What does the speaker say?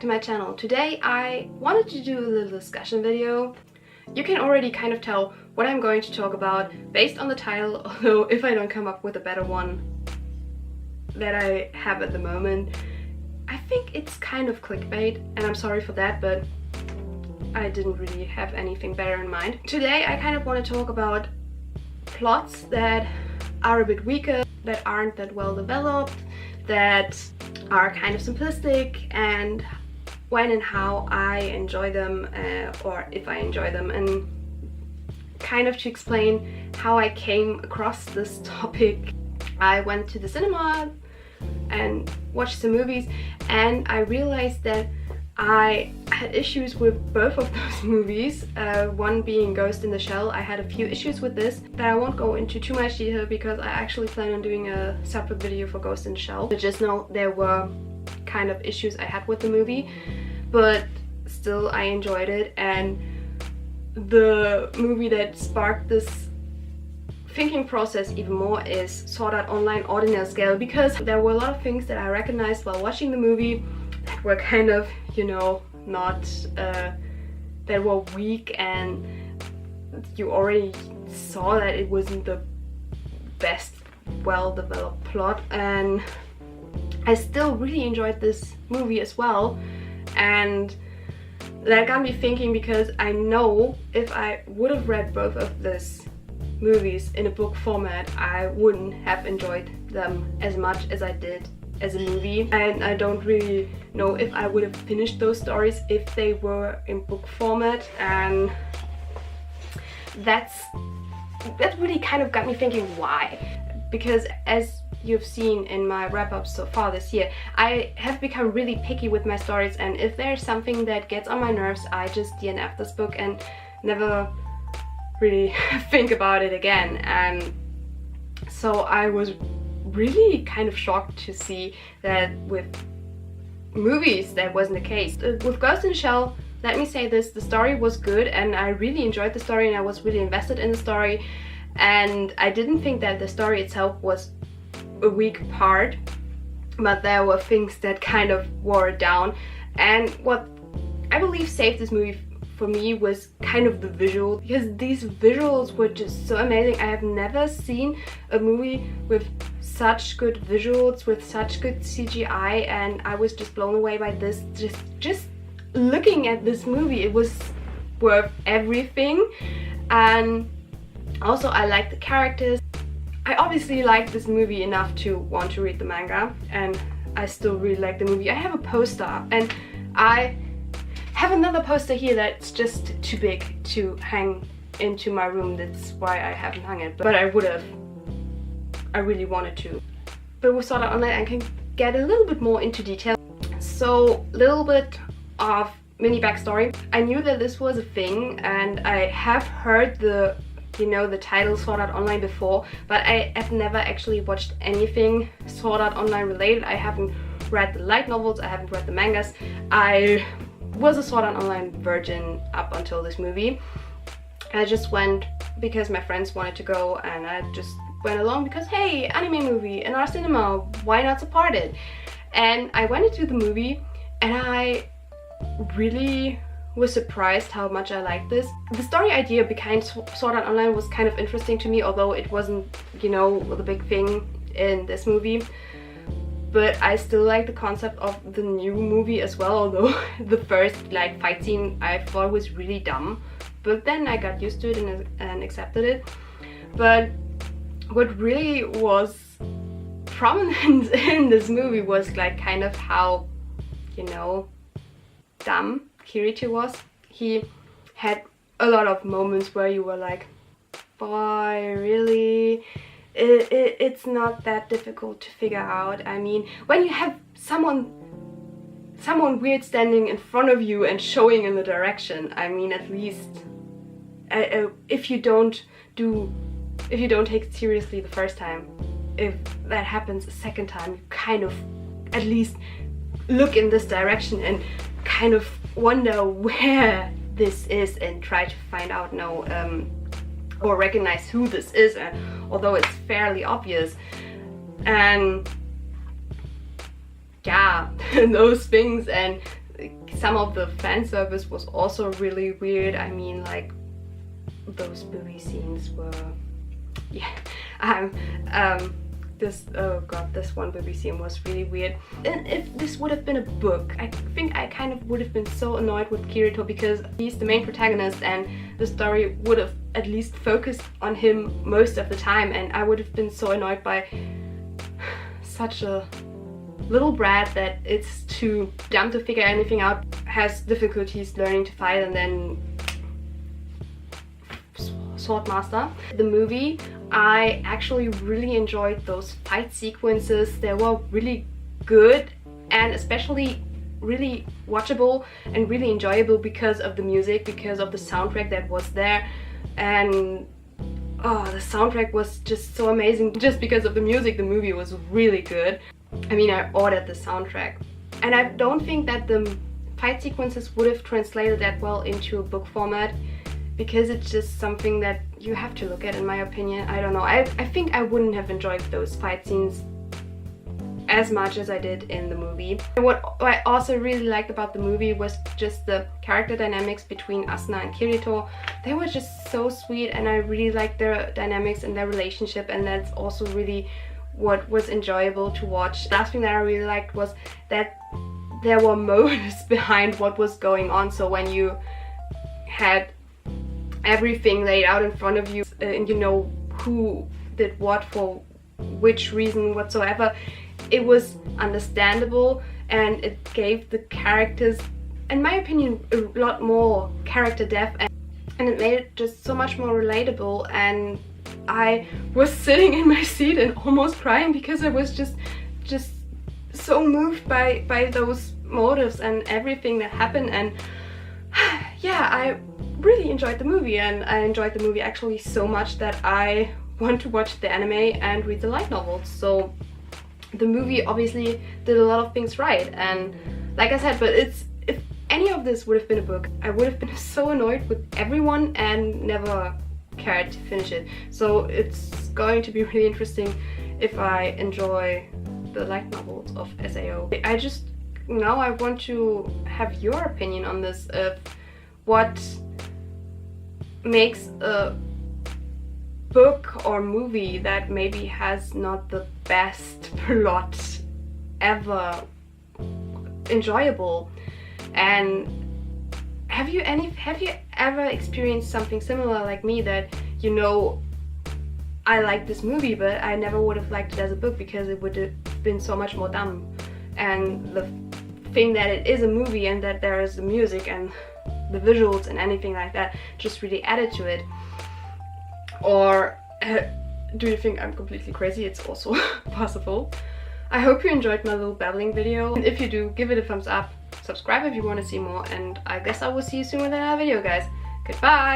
my channel. Today I wanted to do a little discussion video. You can already kind of tell what I'm going to talk about based on the title, although if I don't come up with a better one that I have at the moment, I think it's kind of clickbait, and I'm sorry for that, but I didn't really have anything better in mind. Today I kind of want to talk about plots that are a bit weaker, that aren't that well developed, that are kind of simplistic, and when and how I enjoy them, or if I enjoy them, and kind of to explain how I came across this topic. I went to the cinema and watched some movies, and I realized that I had issues with both of those movies, one being Ghost in the Shell. I had a few issues with this that I won't go into too much detail because I actually plan on doing a separate video for Ghost in the Shell. But just know there were kind of issues I had with the movie, but still I enjoyed it. And the movie that sparked this thinking process even more is Sword Art Online Ordinal Scale, because there were a lot of things that I recognized while watching the movie that were kind of, you know, not that were weak, and you already saw that it wasn't the best well-developed plot. And I still really enjoyed this movie as well, and that got me thinking, because I know if I would have read both of these movies in a book format, I wouldn't have enjoyed them as much as I did as a movie. And I don't really know if I would have finished those stories if they were in book format, and that really kind of got me thinking why. Because as you've seen in my wrap-ups so far this year, I have become really picky with my stories, and if there's something that gets on my nerves, I just DNF this book and never really think about it again. And so I was really kind of shocked to see that with movies that wasn't the case. With Ghost in the Shell, let me say this, the story was good and I really enjoyed the story and I was really invested in the story, and I didn't think that the story itself was a weak part, but there were things that kind of wore it down. And what I believe saved this movie for me was kind of the visual, because these visuals were just so amazing. I have never seen a movie with such good visuals, with such good CGI, and I was just blown away by this. Just looking at this movie, it was worth everything. And also I like the characters. I obviously liked this movie enough to want to read the manga, and I still really like the movie. I have a poster, and I have another poster here that's just too big to hang into my room. That's why I haven't hung it, but I would have. I really wanted to. But with Sword Art Online I can get a little bit more into detail. So, little bit of mini backstory. I knew that this was a thing, and I have heard the title Sword Art Online before, but I have never actually watched anything Sword Art Online related. I haven't read the light novels, I haven't read the mangas. I was a Sword Art Online virgin up until this movie. I just went because my friends wanted to go, and I just went along because, hey, anime movie in our cinema, why not support it? And I went into the movie and I really was surprised how much I liked this. The story idea behind Sword Art Online was kind of interesting to me, although it wasn't, you know, the big thing in this movie. But I still like the concept of the new movie as well, although the first fight scene I thought was really dumb. But then I got used to it and accepted it. But what really was prominent in this movie was kind of how, you know, dumb Kirito was. He had a lot of moments where you were like, boy, really? It's not that difficult to figure out. I mean, when you have someone weird standing in front of you and showing in the direction, I mean, at least if you don't take it seriously the first time, if that happens a second time, you kind of at least look in this direction and kind of wonder where this is and try to find out or recognize who this is, although it's fairly obvious. And yeah, those things, and some of the fan service was also really weird. I mean, like, those movie scenes were, yeah, this one movie scene was really weird. And if this would have been a book, I think I kind of would have been so annoyed with Kirito, because he's the main protagonist and the story would have at least focused on him most of the time, and I would have been so annoyed by such a little brat that it's too dumb to figure anything out, has difficulties learning to fight, and then Swordmaster. The movie, I actually really enjoyed those fight sequences. They were really good and especially really watchable and really enjoyable because of the music, because of the soundtrack that was there. And oh, the soundtrack was just so amazing. Just because of the music, the movie was really good. I mean, I ordered the soundtrack. And I don't think that the fight sequences would have translated that well into a book format, because it's just something that you have to look at, in my opinion. I don't know. I think I wouldn't have enjoyed those fight scenes as much as I did in the movie. And what I also really liked about the movie was just the character dynamics between Asuna and Kirito. They were just so sweet, and I really liked their dynamics and their relationship, and that's also really what was enjoyable to watch. The last thing that I really liked was that there were motives behind what was going on. So when you had everything laid out in front of you and you know who did what for which reason whatsoever, it was understandable, and it gave the characters, in my opinion, a lot more character depth, and it made it just so much more relatable. And I was sitting in my seat and almost crying because I was just so moved by those motives and everything that happened. And yeah, I really enjoyed the movie, and I enjoyed the movie actually so much that I want to watch the anime and read the light novels. So the movie obviously did a lot of things right, and like I said, but if any of this would have been a book, I would have been so annoyed with everyone and never cared to finish it. So it's going to be really interesting if I enjoy the light novels of SAO. Now I want to have your opinion on this, of what makes a book or movie that maybe has not the best plot ever enjoyable. And have you ever experienced something similar like me, that you know, I like this movie but I never would have liked it as a book because it would have been so much more dumb, and the thing that it is a movie and that there is the music and the visuals and anything like that just really added to it? Or do you think I'm completely crazy? It's also possible. I hope you enjoyed my little babbling video, and if you do, give it a thumbs up, subscribe if you want to see more, and I guess I will see you soon with another video, guys. Goodbye!